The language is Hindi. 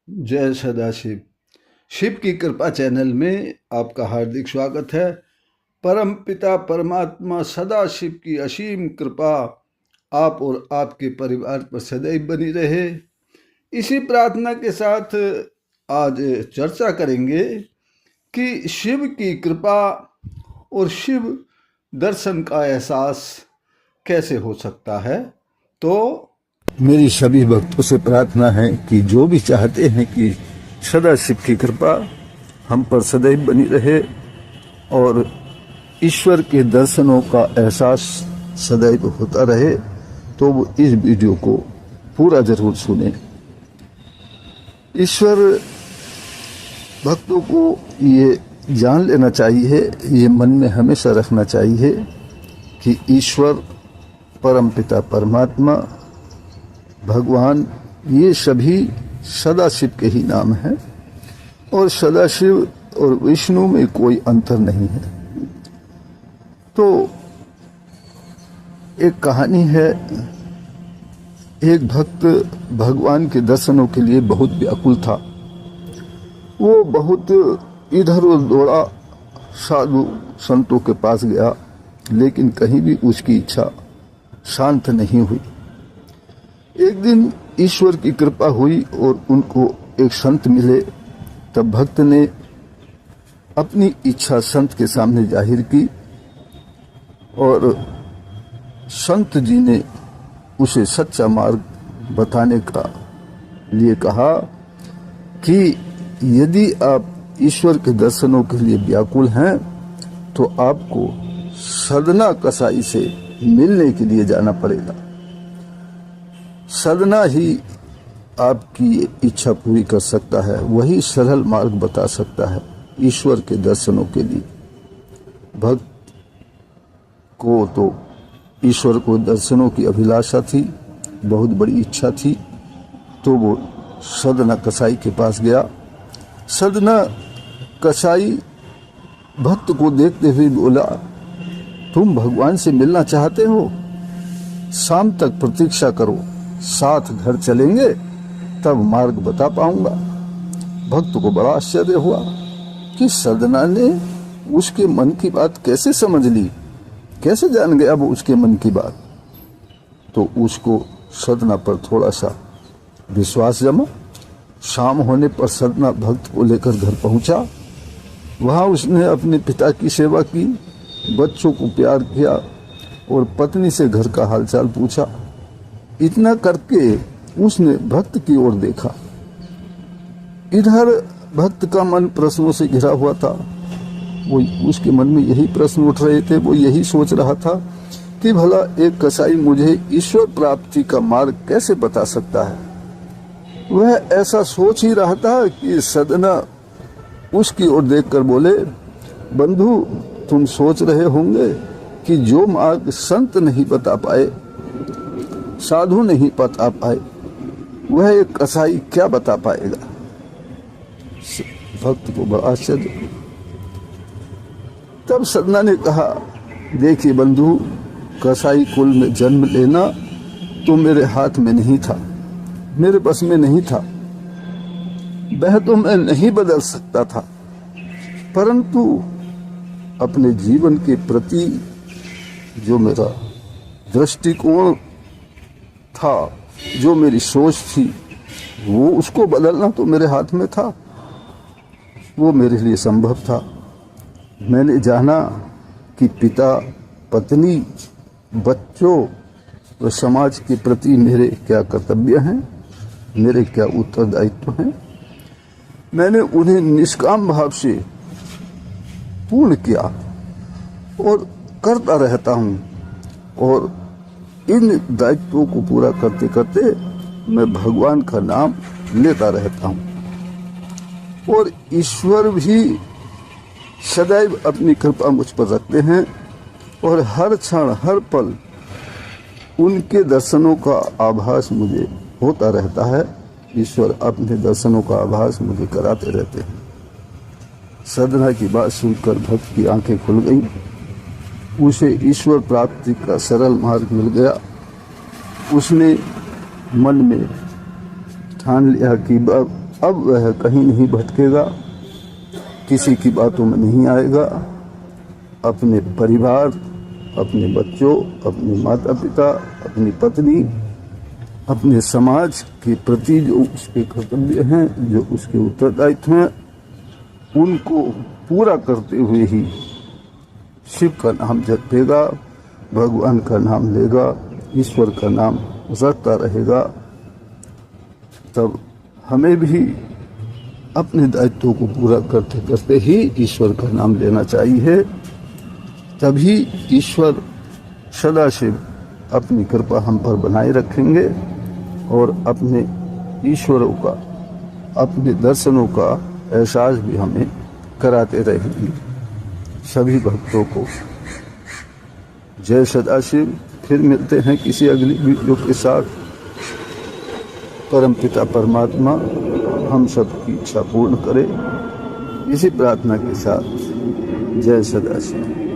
जय सदाशिव। शिव की कृपा चैनल में आपका हार्दिक स्वागत है। परम पिता परमात्मा सदाशिव की असीम कृपा आप और आपके परिवार पर सदैव बनी रहे, इसी प्रार्थना के साथ आज चर्चा करेंगे कि शिव की कृपा और शिव दर्शन का एहसास कैसे हो सकता है। तो मेरी सभी भक्तों से प्रार्थना है कि जो भी चाहते हैं कि सदा शिव की कृपा हम पर सदैव बनी रहे और ईश्वर के दर्शनों का एहसास सदैव होता रहे, तो वो इस वीडियो को पूरा जरूर सुने। ईश्वर भक्तों को ये जान लेना चाहिए, ये मन में हमेशा रखना चाहिए कि ईश्वर, परम पिता परमात्मा, भगवान, ये सभी सदाशिव के ही नाम हैं और सदाशिव और विष्णु में कोई अंतर नहीं है। तो एक कहानी है, एक भक्त भगवान के दर्शनों के लिए बहुत व्याकुल था। वो बहुत इधर उधर दौड़ा, साधु संतों के पास गया, लेकिन कहीं भी उसकी इच्छा शांत नहीं हुई। एक दिन ईश्वर की कृपा हुई और उनको एक संत मिले। तब भक्त ने अपनी इच्छा संत के सामने जाहिर की और संत जी ने उसे सच्चा मार्ग बताने का लिए कहा कि यदि आप ईश्वर के दर्शनों के लिए व्याकुल हैं तो आपको सदना कसाई से मिलने के लिए जाना पड़ेगा। सदना ही आपकी इच्छा पूरी कर सकता है, वही सरल मार्ग बता सकता है ईश्वर के दर्शनों के लिए। भक्त को तो ईश्वर को दर्शनों की अभिलाषा थी, बहुत बड़ी इच्छा थी, तो वो सदना कसाई के पास गया। सदना कसाई भक्त को देखते हुए बोला, तुम भगवान से मिलना चाहते हो? शाम तक प्रतीक्षा करो, साथ घर चलेंगे, तब मार्ग बता पाऊंगा। भक्त को बड़ा आश्चर्य हुआ कि सदना ने उसके मन की बात कैसे समझ ली, कैसे जान गया वो उसके मन की बात। तो उसको सदना पर थोड़ा सा विश्वास जमा। शाम होने पर सदना भक्त को लेकर घर पहुंचा। वहां उसने अपने पिता की सेवा की, बच्चों को प्यार किया और पत्नी से घर का हालचाल पूछा। इतना करके उसने भक्त की ओर देखा। इधर भक्त का मन प्रश्नों से घिरा हुआ था। वो उसके मन में यही प्रश्न उठ रहे थे। वो यही सोच रहा था कि भला एक कसाई मुझे ईश्वर प्राप्ति का मार्ग कैसे बता सकता है। वह ऐसा सोच ही रहा था कि सदना उसकी ओर देखकर बोले, बंधु, तुम सोच रहे होंगे कि जो मार्ग संत नहीं बता पाए, साधु नहीं बता पाए, वह एक कसाई क्या बता पाएगा। भक्त को बड़ा आश्चर्य। तब सदना ने कहा, देखिए बंधु, कसाई कुल में जन्म लेना तो मेरे हाथ में नहीं था, मेरे बस में नहीं था। वह तो मैं नहीं बदल सकता था, परंतु अपने जीवन के प्रति जो मेरा दृष्टिकोण था, जो मेरी सोच थी, वो उसको बदलना तो मेरे हाथ में था। वो मेरे लिए संभव था। मैंने जाना कि पिता, पत्नी, बच्चों और समाज के प्रति मेरे क्या कर्तव्य हैं, मेरे क्या उत्तरदायित्व हैं। मैंने उन्हें निष्काम भाव से पूर्ण किया और करता रहता हूँ, और इन दायित्वों को पूरा करते करते मैं भगवान का नाम लेता रहता हूँ। और ईश्वर भी सदैव अपनी कृपा मुझ पर रखते हैं और हर क्षण हर पल उनके दर्शनों का आभास मुझे होता रहता है। ईश्वर अपने दर्शनों का आभास मुझे कराते रहते हैं। सदना की बात सुनकर भक्त की आंखें खुल गईं। उसे ईश्वर प्राप्ति का सरल मार्ग मिल गया। उसने मन में ठान लिया कि अब वह कहीं नहीं भटकेगा, किसी की बातों में नहीं आएगा। अपने परिवार, अपने बच्चों, अपने माता पिता, अपनी पत्नी, अपने समाज के प्रति जो उसके कर्तव्य हैं, जो उसके उत्तरदायित्व हैं, उनको पूरा करते हुए ही शिव का नाम जपेगा, भगवान का नाम लेगा, ईश्वर का नाम रटता रहेगा। तब हमें भी अपने दायित्वों को पूरा करते करते ही ईश्वर का नाम लेना चाहिए। तभी ईश्वर सदाशिव अपनी कृपा हम पर बनाए रखेंगे और अपने ईश्वरों का, अपने दर्शनों का एहसास भी हमें कराते रहेंगे। सभी भक्तों को जय सदाशिव। फिर मिलते हैं किसी अगली वीडियो के साथ। परमपिता परमात्मा हम सबकी इच्छा पूर्ण करे, इसी प्रार्थना के साथ जय सदाशिव।